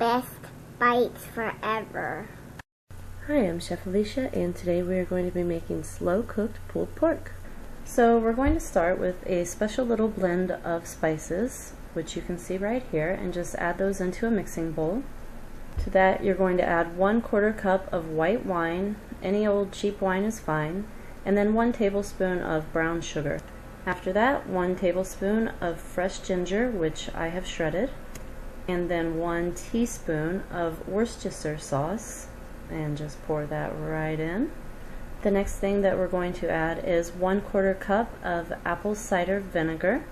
Best Bites Forever. Hi, I'm Chef Alicia, and today we are going to be making slow-cooked pulled pork. So we're going to start with a special little blend of spices, which you can see right here, and just add those into a mixing bowl. To that, you're going to add 1/4 cup of white wine, any old cheap wine is fine, and then 1 tablespoon of brown sugar. After that, 1 tablespoon of fresh ginger, which I have shredded, and then 1 teaspoon of Worcestershire sauce, and just pour that right in. The next thing that we're going to add is 1/4 cup of apple cider vinegar,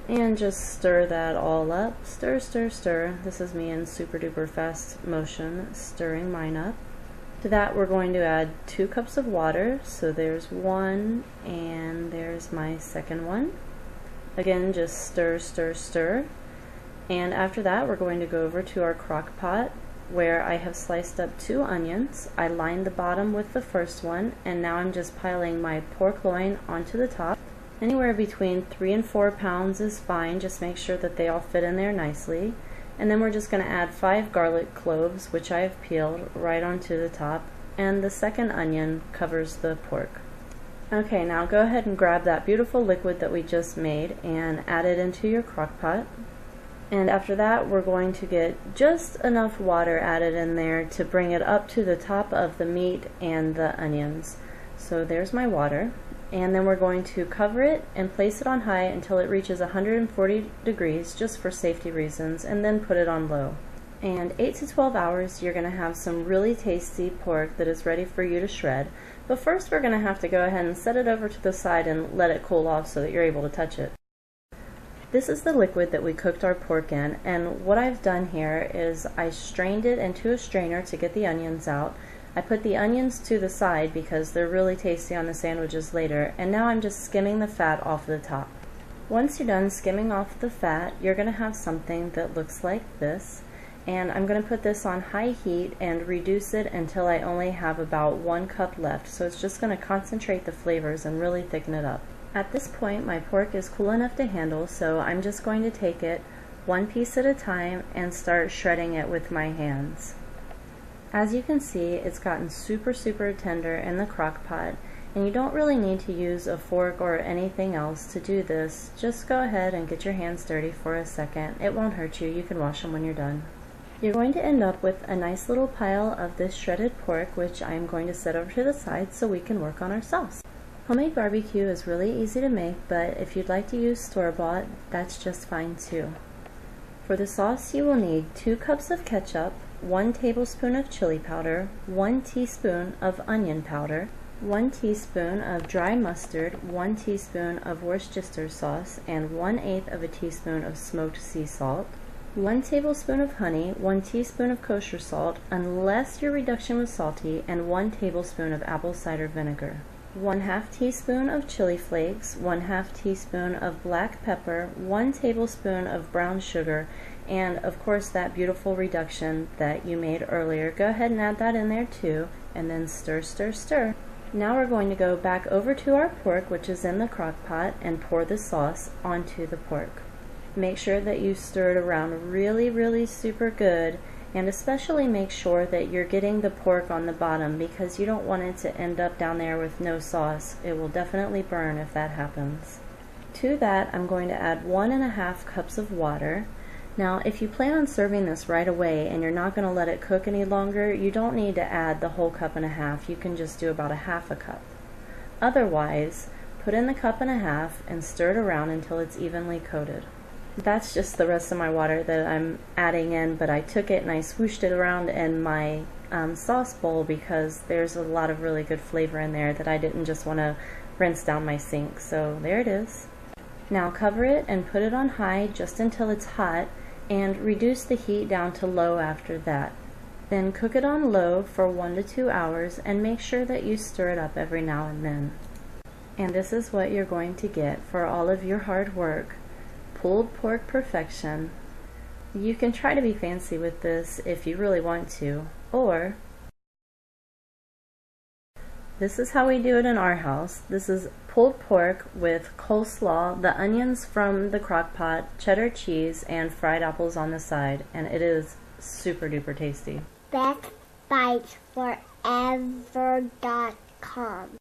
and just stir that all up. Stir, stir, stir. This is me in super duper fast motion, stirring mine up. To that, we're going to add 2 cups of water, so there's 1 and there's my second one. Again, just stir, stir, stir. And after that, we're going to go over to our crock pot, where I have sliced up 2 onions. I lined the bottom with the first one, and now I'm just piling my pork loin onto the top. Anywhere between 3 and 4 pounds is fine, just make sure that they all fit in there nicely. And then we're just going to add 5 garlic cloves, which I have peeled, right onto the top, and the second onion covers the pork. Okay, now go ahead and grab that beautiful liquid that we just made and add it into your crock pot. And after that, we're going to get just enough water added in there to bring it up to the top of the meat and the onions. So there's my water. And then we're going to cover it and place it on high until it reaches 140 degrees, just for safety reasons, and then put it on low. And 8 to 12 hours, you're going to have some really tasty pork that is ready for you to shred. But first, we're going to have to go ahead and set it over to the side and let it cool off so that you're able to touch it. This is the liquid that we cooked our pork in, and what I've done here is I strained it into a strainer to get the onions out. I put the onions to the side because they're really tasty on the sandwiches later, and now I'm just skimming the fat off the top. Once you're done skimming off the fat, you're going to have something that looks like this, and I'm going to put this on high heat and reduce it until I only have about 1 cup left, so it's just going to concentrate the flavors and really thicken it up. At this point, my pork is cool enough to handle, so I'm just going to take it one piece at a time and start shredding it with my hands. As you can see, it's gotten super tender in the crock pot, and you don't really need to use a fork or anything else to do this. Just go ahead and get your hands dirty for a second. It won't hurt you. You can wash them when you're done. You're going to end up with a nice little pile of this shredded pork, which I'm going to set over to the side so we can work on our sauce. Homemade barbecue is really easy to make, but if you'd like to use store-bought, that's just fine too. For the sauce, you will need 2 cups of ketchup, 1 tablespoon of chili powder, 1 teaspoon of onion powder, 1 teaspoon of dry mustard, 1 teaspoon of Worcestershire sauce, and 1/8 of a teaspoon of smoked sea salt, 1 tablespoon of honey, 1 teaspoon of kosher salt, unless your reduction was salty, and 1 tablespoon of apple cider vinegar. 1/2 teaspoon of chili flakes, 1/2 teaspoon of black pepper, 1 tablespoon of brown sugar, and of course that beautiful reduction that you made earlier. Go ahead and add that in there too, and then stir, stir, stir. Now we're going to go back over to our pork, which is in the crock pot, and pour the sauce onto the pork. Make sure that you stir it around really super good, and especially make sure that you're getting the pork on the bottom, because you don't want it to end up down there with no sauce. It will definitely burn if that happens. To that, I'm going to add 1.5 cups of water. Now, if you plan on serving this right away and you're not going to let it cook any longer, you don't need to add the whole 1.5 cups. You can just do about 1/2 cup. Otherwise, put in the 1.5 cups and stir it around until it's evenly coated. That's just the rest of my water that I'm adding in, but I took it and I swooshed it around in my sauce bowl because there's a lot of really good flavor in there that I didn't just want to rinse down my sink. So there it is. Now cover it and put it on high just until it's hot, and reduce the heat down to low after that. Then cook it on low for 1 to 2 hours, and make sure that you stir it up every now and then. And this is what you're going to get for all of your hard work. Pulled pork perfection. You can try to be fancy with this if you really want to, or This is how we do it in our house. This is pulled pork with coleslaw, the onions from the crock pot, cheddar cheese, and fried apples on the side, and it is super duper tasty. bestbitesforever.com